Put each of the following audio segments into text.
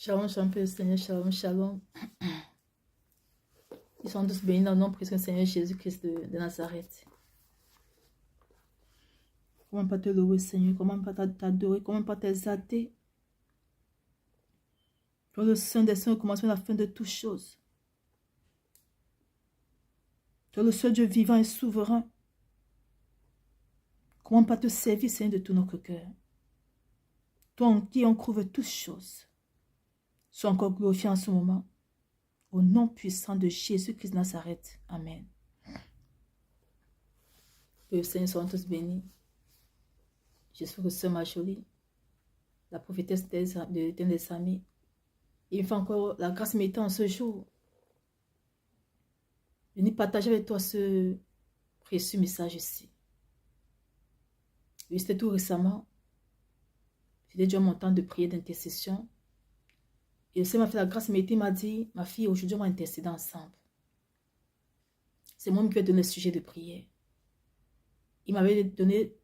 Shalom, shalom, Père Seigneur, shalom, shalom. Ils sont tous bénis dans le nom précieux du Seigneur Jésus-Christ de Nazareth. Comment pas te louer, Seigneur? Comment pas t'adorer? Comment pas t'exalter? Toi, le Saint des Saints, au commencement et la fin de toutes choses. Toi, le seul Dieu vivant et souverain. Comment pas te servir, Seigneur, de tout notre cœur? Toi en qui on trouve toutes choses. Sois encore glorifié en ce moment. Au nom puissant de Jésus-Christ de Nazareth. Amen. Que le Seigneur soit tous bénis. J'espère que Sœur Marjorie, la prophétesse des amis, il me fait encore la grâce m'étant en ce jour. Venir partager avec toi ce précieux message ici. Oui, c'était tout récemment. J'ai déjà mon temps de prière d'intercession. Et le Seigneur m'a fait la grâce m'étant, m'a dit, ma fille, aujourd'hui on va intercéder ensemble. C'est moi qui lui ai donné le sujet de prière. Il m'avait donné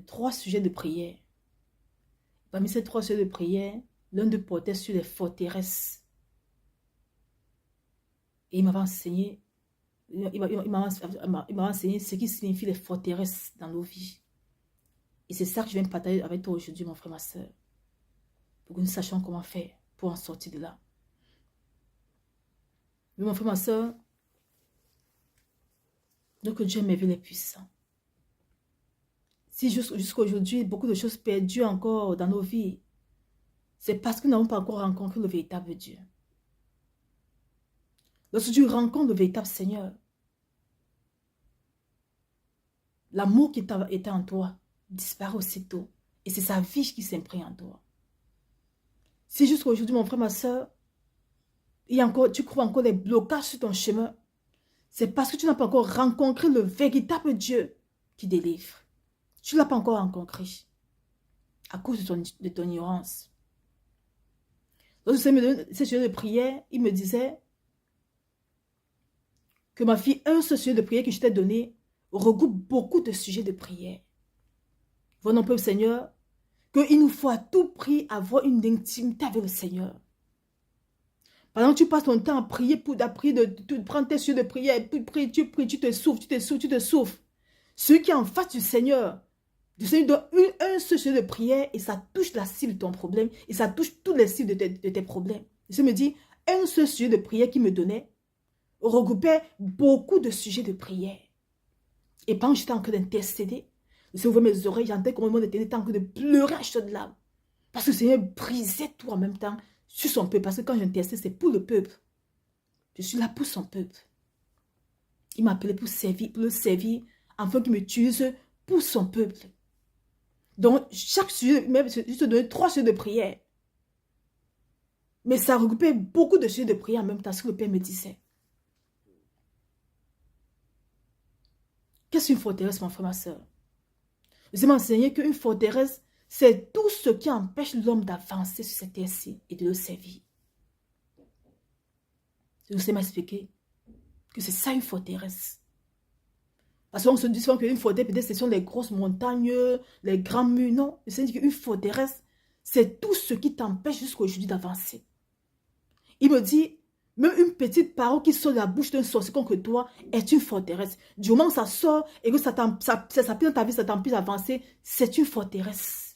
3 sujets de prière. Parmi ces 3 sujets de prière, l'un de portait sur les forteresses. Et il m'avait enseigné, il m'a enseigné ce qui signifie les forteresses dans nos vies. Et c'est ça que je viens de partager avec toi aujourd'hui, mon frère, ma soeur. Pour que nous sachions comment faire pour en sortir de là. Mais mon frère, ma soeur, donc Dieu est merveilleux et puissant. Si jusqu'à aujourd'hui, beaucoup de choses perdues encore dans nos vies, c'est parce que nous n'avons pas encore rencontré le véritable Dieu. Lorsque tu rencontres le véritable Seigneur, l'amour qui était en toi disparaît aussitôt. Et c'est sa vie qui s'imprègne en toi. Si jusqu'à aujourd'hui, mon frère, ma soeur, tu trouves encore des blocages sur ton chemin, c'est parce que tu n'as pas encore rencontré le véritable Dieu qui délivre. Tu ne l'as pas encore rencontré à cause de ton ignorance. Lorsque je me donnait ce sujet de prière, il me disait que ma fille, un seul sujet de prière que je t'ai donné regroupe beaucoup de sujets de prière. Venons peu au Seigneur, qu'il nous faut à tout prix avoir une intimité avec le Seigneur. Pendant que tu passes ton temps à prier, de prendre tes sujets de prière, et puis tu pries, tu te souffles, tu te souffles. Celui qui est en face du Seigneur donne un seul sujet de prière et ça touche la cible de ton problème et ça touche toutes les cibles de tes problèmes. Et ça me dit, un seul sujet de prière qu'il me donnait regroupait beaucoup de sujets de prière. Et pendant que j'étais en train d'intercéder, le Seigneur ouvrait mes oreilles, j'entendais comment mon était en train de pleurer à chaudes larmes. Parce que le Seigneur brisait tout en même temps sur son peuple. Parce que quand j'intercède, c'est pour le peuple. Je suis là pour son peuple. Il m'a appelé pour le servir, afin qu'il m'utilise pour son peuple. Donc, chaque sujet, même, je te donnais 3 sujets de prière. Mais ça regroupait beaucoup de sujets de prière en même temps, ce que le Père me disait. Qu'est-ce qu'une forteresse, mon frère, ma soeur? Je m'ai enseigné qu'une forteresse, c'est tout ce qui empêche l'homme d'avancer sur cette terre-ci et de le servir. Je sais m'expliquer que c'est ça une forteresse. Parce qu'on se dit souvent qu'une forteresse, peut-être, ce sont les grosses montagnes, les grands murs. Non, je sais qu'une forteresse, c'est tout ce qui t'empêche jusqu'à aujourd'hui d'avancer. Il me dit, même une petite parole qui sort de la bouche d'un sorcier contre toi est une forteresse. Du moment où ça sort et que ça dans ta vie, ça t'empêche d'avancer, c'est une forteresse.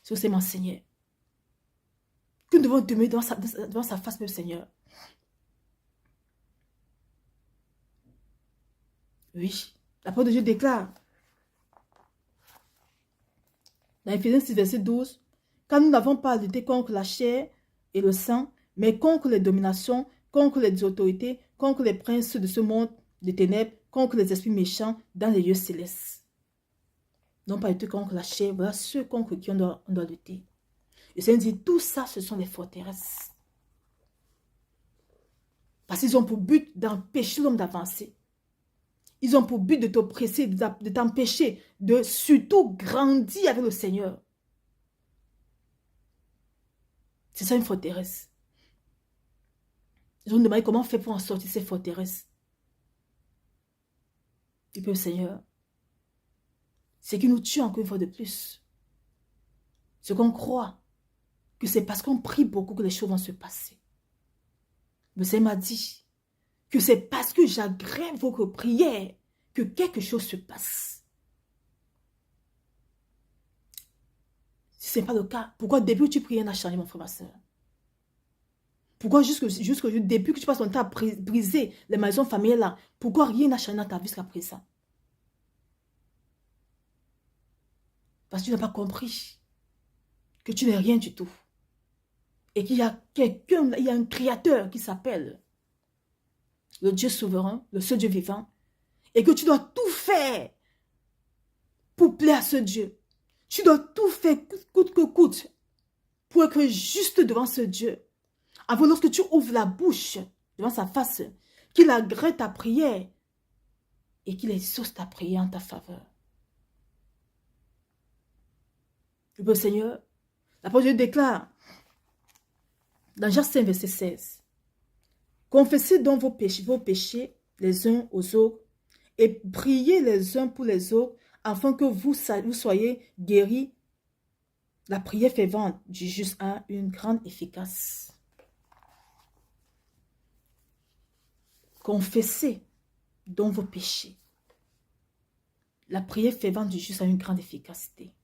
C'est mon Seigneur. Que nous devons demeurer devant sa face, mon Seigneur. Oui, la parole de Dieu déclare dans Éphésiens 6, verset 12, car nous n'avons pas à lutter contre la chair et le sang, mais contre les dominations, contre les autorités, contre les princes de ce monde de ténèbres, contre les esprits méchants dans les lieux célestes. Non pas lutter contre la chair, voilà ceux contre qui on doit lutter. Et ça dit, tout ça, ce sont des forteresses. Parce qu'ils ont pour but d'empêcher l'homme d'avancer. Ils ont pour but de t'oppresser, de t'empêcher de surtout grandir avec le Seigneur. C'est ça une forteresse. Ils ont demandé comment faire pour en sortir ces forteresses. Et puis le Seigneur, c'est qu'il nous tue encore une fois de plus. Ce qu'on croit que c'est parce qu'on prie beaucoup que les choses vont se passer. Le Seigneur m'a dit que c'est parce que j'agrève vos prières que quelque chose se passe. Si ce n'est pas le cas, pourquoi depuis que tu pries, rien n'a changé, mon frère, ma soeur? Pourquoi jusque depuis que tu passes ton temps à briser les maisons familiales là, pourquoi rien n'a changé dans ta vie jusqu'à présent? Parce que tu n'as pas compris que tu n'es rien du tout. Et qu'il y a quelqu'un, il y a un créateur qui s'appelle le Dieu souverain, le seul Dieu vivant. Et que tu dois tout faire pour plaire à ce Dieu. Tu dois tout faire coûte que coûte pour être juste devant ce Dieu. Avant, lorsque tu ouvres la bouche devant sa face, qu'il agrée ta prière et qu'il exauce ta prière en ta faveur. Le Seigneur, la parole de Dieu déclare dans Jacques 5, verset 16, confessez donc vos péchés les uns aux autres et priez les uns pour les autres afin que vous soyez guéris. La prière fervente du juste a une grande efficace. Confessez donc vos péchés. La prière fervente du juste a une grande efficacité.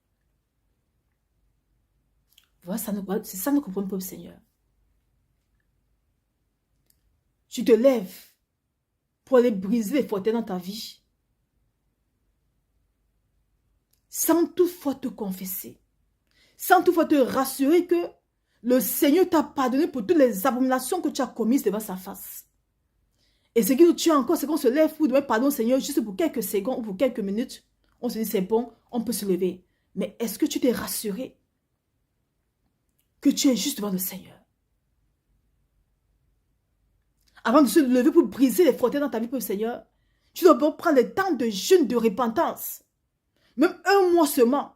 Voilà, c'est ça nous comprenons, peuple Seigneur. Tu te lèves pour aller briser les forteresses dans ta vie, sans toutefois te confesser, sans toutefois te rassurer que le Seigneur t'a pardonné pour toutes les abominations que tu as commises devant sa face. Et ce qui nous tue encore, c'est qu'on se lève pour demander pardon au Seigneur juste pour quelques secondes ou pour quelques minutes. On se dit c'est bon, on peut se lever. Mais est-ce que tu t'es rassuré que tu es juste devant le Seigneur? Avant de se lever pour briser les forteresses dans ta vie pour le Seigneur, tu dois prendre le temps de jeûne de repentance. Même un mois seulement,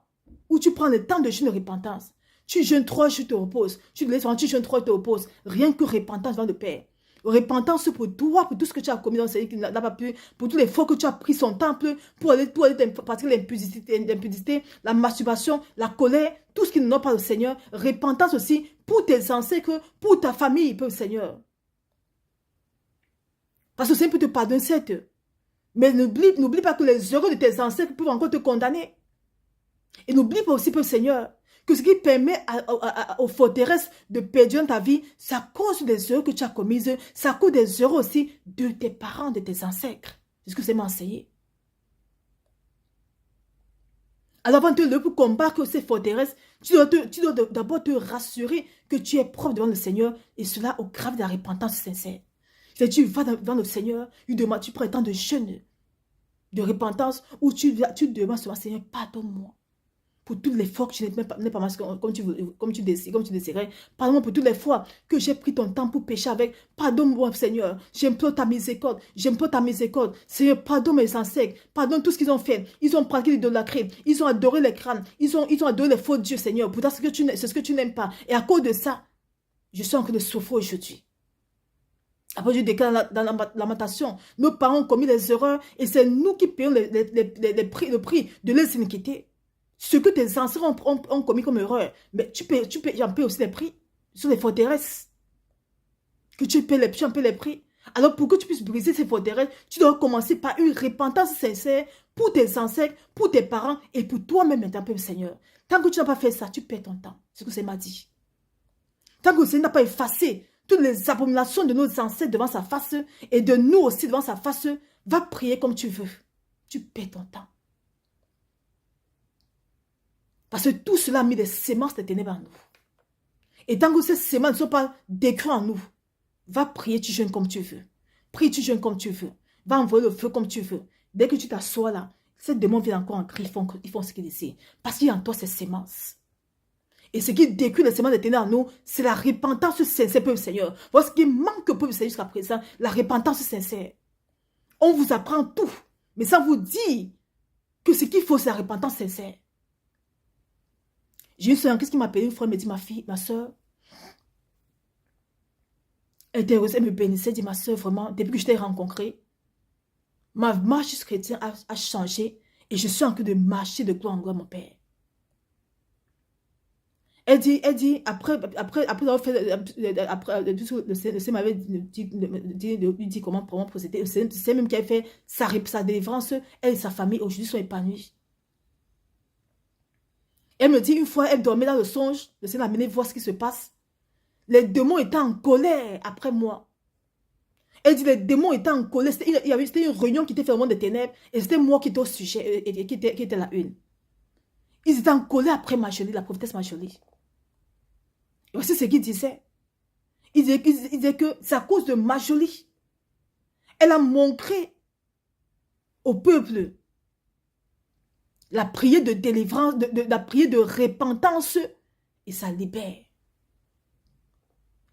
où tu prends le temps de jeûne de repentance. Tu jeûnes 3 jours, tu te reposes. Tu te laisses, tu jeûnes 3 jours, tu te reposes. Rien que repentance devant le Père. Repentance pour toi, pour tout ce que tu as commis dans le Seigneur qui n'a pas pu, pour tous les fois que tu as pris son temple, pour aller pratiquer l'impudicité, la masturbation, la colère, tout ce qui n'a pas le Seigneur. Repentance aussi pour tes ancêtres, pour ta famille, pour le Seigneur. Parce que le Seigneur peut te pardonner, certes. Mais n'oublie pas que les erreurs de tes ancêtres peuvent encore te condamner. Et n'oublie pas aussi, pour le Seigneur, que ce qui permet aux forteresses de perdre dans ta vie, c'est à cause des erreurs que tu as commises, c'est à cause des erreurs aussi de tes parents, de tes ancêtres. C'est ce que c'est m'enseigné. Alors avant de te lever pour combattre ces forteresses, tu dois d'abord te rassurer que tu es propre devant le Seigneur et cela au grave de la repentance sincère. Si tu vas devant le Seigneur, tu prends le temps de jeûne, de repentance, où tu demandes seulement, Seigneur, pardonne-moi. Pour toutes les fois que tu n'es pas mal comme tu désirais. Pardonne-moi pour toutes les fois que j'ai pris ton temps pour pécher avec. Pardonne-moi, Seigneur. J'implore ta miséricorde. J'implore ta miséricorde. Seigneur, pardonne mes ancêtres. Pardonne tout ce qu'ils ont fait. Ils ont pratiqué l'idolâtrie. Ils ont adoré les crânes. Ils ont adoré les faux dieux, Seigneur. Pourtant, c'est ce que tu n'aimes pas. Et à cause de ça, je suis en train de souffrir aujourd'hui. Après, je déclare dans la lamentation, nos parents ont commis des erreurs et c'est nous qui payons le prix de leurs iniquités. Ce que tes ancêtres ont commis comme erreur, mais j'en paie aussi les prix sur les forteresses. Que tu en paies les prix. Alors pour que tu puisses briser ces forteresses, tu dois commencer par une repentance sincère pour tes ancêtres, pour tes parents et pour toi-même maintenant, Père Seigneur. Tant que tu n'as pas fait ça, tu perds ton temps. C'est ce que c'est m'a dit. Tant que le Seigneur n'a pas effacé toutes les abominations de nos ancêtres devant sa face et de nous aussi devant sa face, va prier comme tu veux. Tu perds ton temps. Parce que tout cela a mis des semences de ténèbres en nous. Et tant que ces semences ne sont pas décrites en nous, va prier, tu jeûnes comme tu veux. Prie, tu jeûnes comme tu veux. Va envoyer le feu comme tu veux. Dès que tu t'assois là, ces démons viennent encore en cri, ils font ce qu'ils disent. Parce qu'il y a en toi ces semences. Et ce qui décrit les semences de ténèbres en nous, c'est la repentance sincère, peuple Seigneur. Voilà ce qui manque au peuple Seigneur jusqu'à présent, la repentance sincère. On vous apprend tout, mais ça vous dit que ce qu'il faut, c'est la repentance sincère. J'ai une soeur, qu'est-ce qui m'a appelé une fois, elle me dit, ma fille, ma soeur, elle était heureuse, elle me bénissait, elle dit, ma soeur, vraiment, depuis que je t'ai rencontrée, ma marche chrétienne a changé et je suis en train de marcher de gloire en gloire, mon Père. après avoir fait, le Seigneur m'avait dit comment procéder. C'est même qui a fait sa délivrance, elle et sa famille aujourd'hui sont épanouis. Elle me dit, une fois, elle dormait dans le songe, le Seigneur l'a amené voir ce qui se passe. Les démons étaient en colère après moi. Elle dit, les démons étaient en colère. C'était une réunion qui était faite au monde des ténèbres, et c'était moi qui étais au sujet, et qui était la une. Ils étaient en colère après Marjolie, la prophétesse Marjolie. Et voici ce qu'il disait. Il disait que c'est à cause de Marjolie. Elle a montré au peuple la prière de délivrance, la prière de repentance, et ça libère.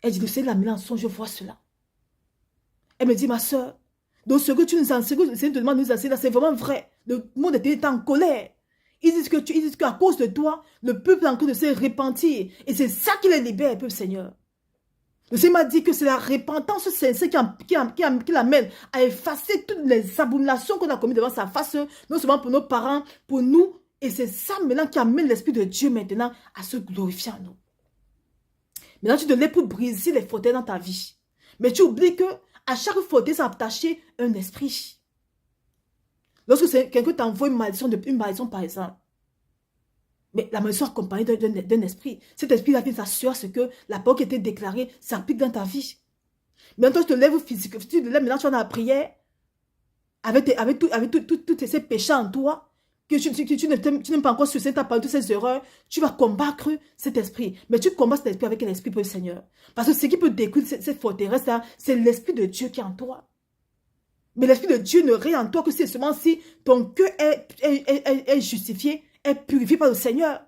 Elle dit, le Seigneur l'a mis en son, je vois cela. Elle me dit, ma soeur, donc ce que tu nous enseignes, ce que le Seigneur te demande de nous enseigner, c'est vraiment vrai. Le monde est en colère. Ils disent qu'à cause de toi, le peuple est en train de se repentir. Et c'est ça qui les libère, peuple Seigneur. Le Seigneur m'a dit que c'est la repentance sincère qui l'amène à effacer toutes les abominations qu'on a commises devant sa face, non seulement pour nos parents, pour nous. Et c'est ça maintenant qui amène l'Esprit de Dieu maintenant à se glorifier en nous. Maintenant, tu te lèves pour briser les fauteuils dans ta vie. Mais tu oublies que à chaque fauteuil, ça a attaché un esprit. Lorsque quelqu'un t'envoie une malédiction par exemple, mais la malédiction accompagnée d'un esprit, cet esprit-là vient s'assurer ce que la parole qui a été déclarée s'applique dans ta vie. Maintenant, tu te lèves physiquement, tu te lèves, maintenant tu vas dans la prière, avec tous ces péchés en toi, que tu n'aimes pas encore sur cette parole, toutes ces erreurs, tu vas combattre cet esprit. Mais tu combats cet esprit avec l'esprit pour le Seigneur. Parce que ce qui peut découvrir cette forteresse, c'est l'esprit de Dieu qui est en toi. Mais l'esprit de Dieu ne règne en toi que c'est seulement si ton cœur est justifié, est purifié par le Seigneur.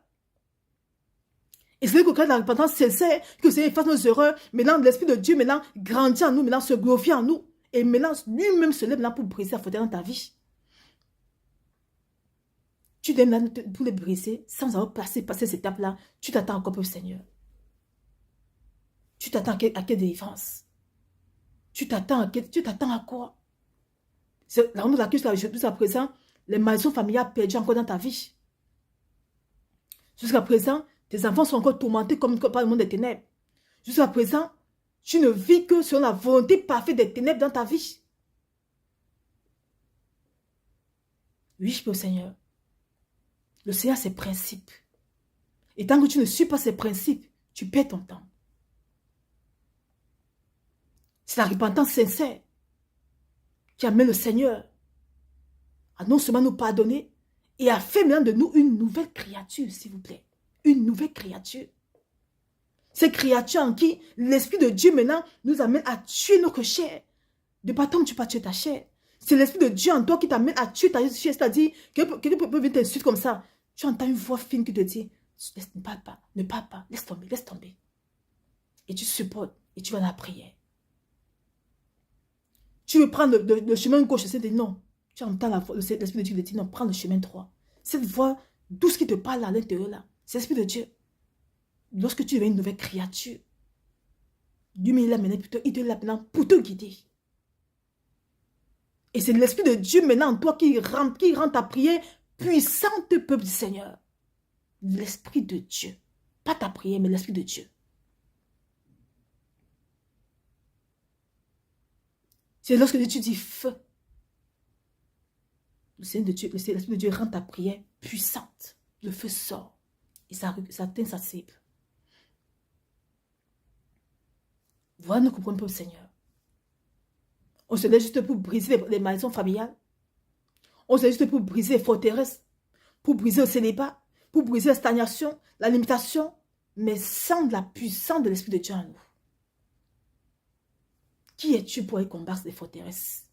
Et c'est que quand la repentance sincère, que le Seigneur efface nos erreurs, maintenant l'esprit de Dieu maintenant grandit en nous, maintenant se glorifie en nous. Et maintenant lui-même se lève maintenant pour briser la forteresse dans ta vie. Tu dois maintenant pour les briser sans avoir passé cette étape-là. Tu t'attends encore pour le Seigneur. Tu t'attends à quelle délivrance? Tu t'attends à quoi? C'est la raison pour laquelle jusqu'à présent, les malédictions familiales perdues encore dans ta vie. Jusqu'à présent, tes enfants sont encore tourmentés comme par le monde des ténèbres. Jusqu'à présent, tu ne vis que selon la volonté parfaite des ténèbres dans ta vie. Oui, je peux au Seigneur. Le Seigneur a ses principes. Et tant que tu ne suis pas ses principes, tu perds ton temps. C'est la repentance sincère qui amène le Seigneur à non seulement nous pardonner et à faire maintenant de nous une nouvelle créature, s'il vous plaît. Une nouvelle créature. Cette créature en qui l'Esprit de Dieu maintenant nous amène à tuer notre chair. De pas tant tu pas tuer ta chair. C'est l'Esprit de Dieu en toi qui t'amène à tuer ta chair. C'est-à-dire, quelqu'un peut venir t'insulter comme ça. Tu entends une voix fine qui te dit, ne parle pas, laisse tomber, laisse tomber. Et tu supportes et tu vas dans la prière. Tu veux prendre le chemin gauche, c'est de non. Tu entends l'Esprit de Dieu qui te dit non, prends le chemin droit. Cette voix douce qui te parle à l'intérieur là, c'est l'Esprit de Dieu. Lorsque tu deviens une nouvelle créature, Dieu il te l'a maintenant pour te guider. Et c'est l'Esprit de Dieu maintenant en toi qui rend ta prière puissante, peuple du Seigneur. L'Esprit de Dieu. Pas ta prière, mais l'Esprit de Dieu. C'est lorsque tu dis feu. L'Esprit de Dieu rend ta prière puissante. Le feu sort. Et ça atteint sa cible. Voilà, nous comprenons pas le Seigneur. On se laisse juste pour briser les maisons familiales. On se laisse juste pour briser les forteresses. Pour briser le célibat. Pour briser la stagnation, la limitation. Mais sans la puissance de l'Esprit de Dieu en nous. Qui es-tu pour aller combattre les forteresses?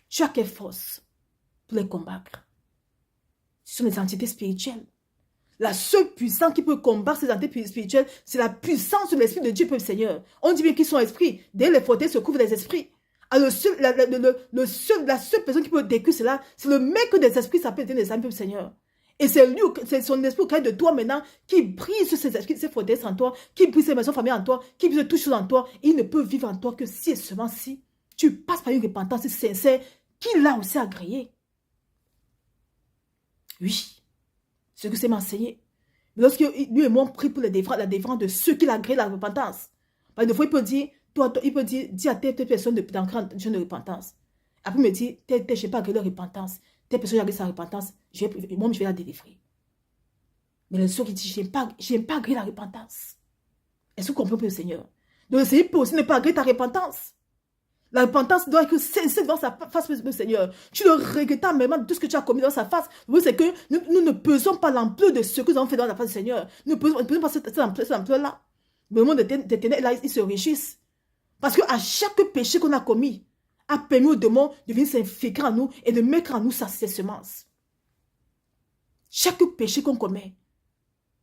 Tu as quelle force pour les combattre? Ce sont les entités spirituelles. La seule puissance qui peut combattre ces entités spirituelles, c'est la puissance de l'Esprit de Dieu, peuple Seigneur. On dit bien qu'ils sont esprits. Derrière les forteresses se couvrent les esprits. Alors, la seule personne qui peut décrire cela, c'est le maître des esprits, ça s'appelle des âmes, peuple Seigneur. Et c'est lui, c'est son esprit auquel de toi maintenant, qui brise sur ces esprits, ces forteresses en toi, qui brise ces maisons familiales en toi, qui brise toutes choses en toi. Et il ne peut vivre en toi que si et seulement si tu passes par une repentance sincère qu'il a aussi agréée. Oui, ce que c'est m'enseigner. Mais lorsque lui et moi on prie pour la défense de ceux qui l'agréent la repentance. Parce que des fois, il peut dire, il peut dire, dis à telle personne d'entrer en jeûne de repentance. Après, il me dit, je n'ai pas agréé la repentance. Telle personne a agréé sa repentance, moi, je vais la délivrer. Mais les autres qui disent, je n'ai pas agréé la repentance. Est-ce que vous comprenez le Seigneur? Donc, le Seigneur peut aussi ne pas agréer ta repentance. La repentance doit être sincère devant sa face, le Seigneur. Tu le regrettes même de tout ce que tu as commis dans sa face. Vous savez que nous ne pesons pas l'ampleur de ce que nous avons fait dans la face du Seigneur. Nous ne pesons pas cette ampleur-là. Le monde des ténèbres, là, ils se réjouissent. Parce qu'à chaque péché qu'on a commis, a permis au démon de venir s'infiltrer en nous et de mettre en nous ses semences. Chaque péché qu'on commet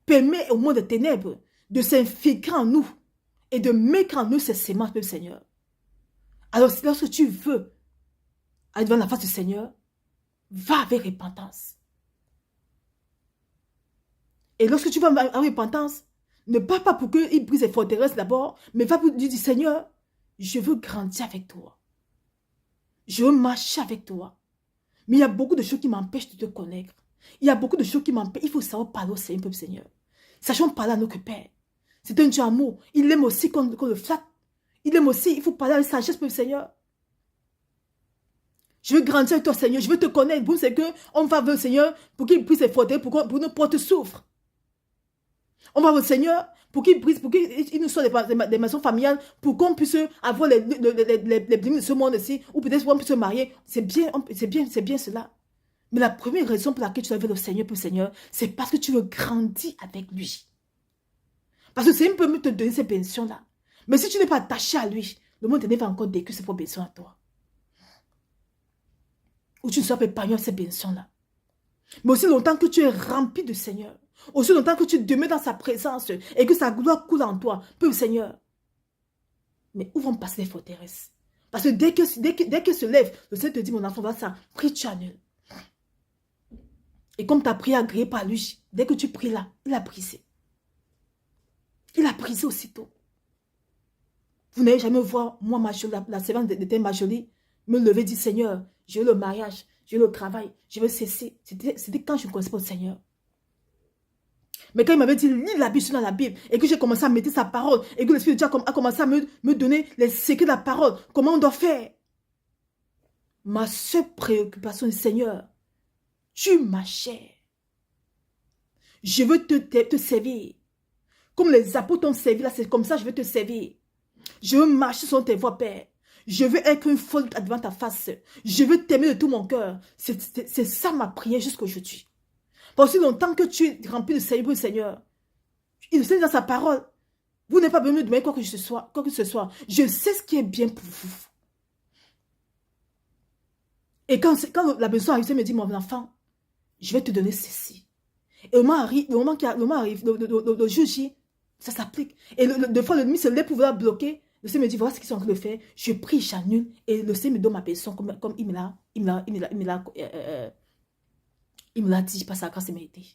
permet au monde des ténèbres de s'infiltrer en nous et de mettre en nous ses semences, le Seigneur. Alors, lorsque tu veux aller devant la face du Seigneur, va avec repentance. Et lorsque tu vas avec repentance, ne pars pas pour qu'il brise les forteresses d'abord, mais va pour dire, Seigneur, je veux grandir avec toi. Je veux marcher avec toi. Mais il y a beaucoup de choses qui m'empêchent de te connaître. Il y a beaucoup de choses qui m'empêchent. Il faut savoir parler au Seigneur, peuple Seigneur. Sachons parler à notre Père. C'est un Dieu amour. Il aime aussi qu'on le flatte. Il aime aussi, il faut parler avec sagesse, peuple Seigneur. Je veux grandir avec toi, Seigneur. Je veux te connaître. Vous savez qu'on va vers le Seigneur pour qu'il brise les forteresses, pour nos portes s'ouvrent. On va vers le Seigneur pour qu'il brise, pour qu'il nous soit des maisons familiales, pour qu'on puisse avoir les bénédictions de ce monde-ci, ou peut-être qu'on puisse se marier. C'est bien cela. Mais la première raison pour laquelle tu vas vers le Seigneur, pour le Seigneur, c'est parce que tu veux grandir avec lui. Parce que le Seigneur peut te donner ces bénédictions-là. Mais si tu n'es pas attaché à lui, le monde va encore déculer ses propres bénédictions à toi. Ou tu ne sois pas épargné à ces bénédictions-là. Mais aussi longtemps que tu es rempli du Seigneur, aussi longtemps que tu demeures dans sa présence et que sa gloire coule en toi, peu Seigneur. Mais où vont passer les forteresses? Parce que dès que se lève, le Seigneur te dit, mon enfant, va ça, prie, tu annules. Et comme ta prière agréée par lui, dès que tu pries là, il a brisé. Il a brisé aussitôt. Vous n'allez jamais voir, moi, la servante de Marjorie, me lever et dire, Seigneur, je veux le mariage, je veux le travail, je veux cesser. C'était quand je ne connaissais pas le Seigneur. Mais quand il m'avait dit, lis la Bible dans la Bible, et que j'ai commencé à méditer sa parole, et que l'Esprit de Dieu a commencé à me donner les secrets de la parole, comment on doit faire. Ma seule préoccupation est, Seigneur, tu ma chair. Je veux te servir. Comme les apôtres t'ont servi, là, c'est comme ça que je veux te servir. Je veux marcher sur tes voies, Père. Je veux être une folle devant ta face. Je veux t'aimer de tout mon cœur. C'est ça ma prière jusqu'à aujourd'hui. Parce que longtemps que tu es rempli de Seigneur, il sait dans sa parole, vous n'êtes pas besoin de demander quoi que ce soit. Je sais ce qui est bien pour vous. Et quand la besoin arrive, il me dit, mon enfant, je vais te donner ceci. Et le moment arrive, le jour J, ça s'applique. Et des fois, l'ennemi se lève pour vouloir bloquer. Le Seigneur me dit, voilà ce qu'ils sont en train de faire. Je prie, j'annule. Et le Seigneur me donne ma personne comme il me l'a dit, par sa grâce et mérité.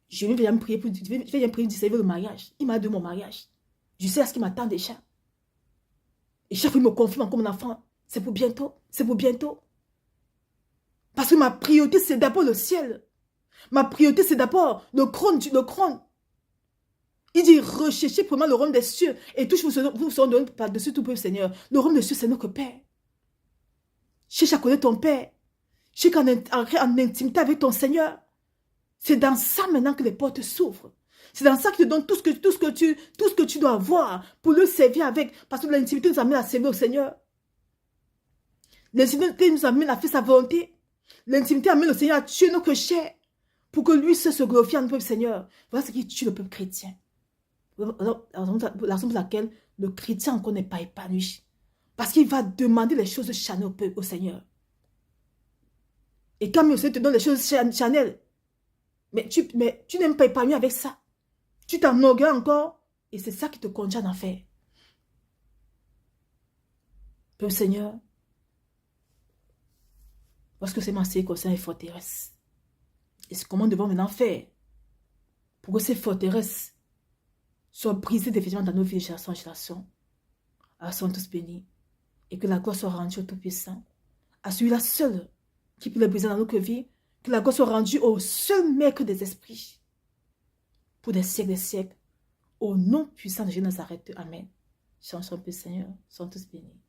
Je viens me prier pour dire, le mariage. Il m'a donné mon mariage. Je sais à ce qui m'attend déjà. Et chaque fois, il me confirme comme un enfant. C'est pour bientôt. C'est pour bientôt. Parce que ma priorité, c'est d'abord le ciel. Ma priorité, c'est d'abord le trône. Il dit, recherchez premièrement le royaume des cieux. Et tout vous seront donné par-dessus tout, Seigneur. Le royaume des cieux, c'est notre Père. Cherche à connaître ton Père. Cherche en intimité avec ton Seigneur. C'est dans ça maintenant que les portes s'ouvrent. C'est dans ça qu'il te donne tout ce que tu dois avoir pour le servir avec. Parce que l'intimité nous amène à servir au Seigneur. L'intimité nous amène à faire sa volonté. L'intimité amène le Seigneur à tuer notre chair pour que lui se glorifie en peuple Seigneur. Voilà ce qui tue le peuple chrétien. La raison pour laquelle le chrétien encore n'est pas épanoui. Parce qu'il va demander les choses charnelles au Seigneur. Et quand le Seigneur te donne les choses charnelles, mais tu n'aimes pas épanoui avec ça. Tu t'en orgueilles encore. Et c'est ça qui te conduit en enfer. Peuple Seigneur, parce que c'est ma série concerne les forteresses. Et c'est comment nous devons maintenant faire pour que ces forteresses soient brisées définitivement dans nos vies de génération en génération. Alors, soyons tous bénis. Et que la gloire soit rendue au Tout-Puissant. À celui-là seul qui peut les briser dans notre vie. Que la gloire soit rendue au seul maître des esprits. pour des siècles des siècles. Au nom puissant de Jésus de Nazareth. Amen. Chantons un peu, Seigneur. Sois tous bénis.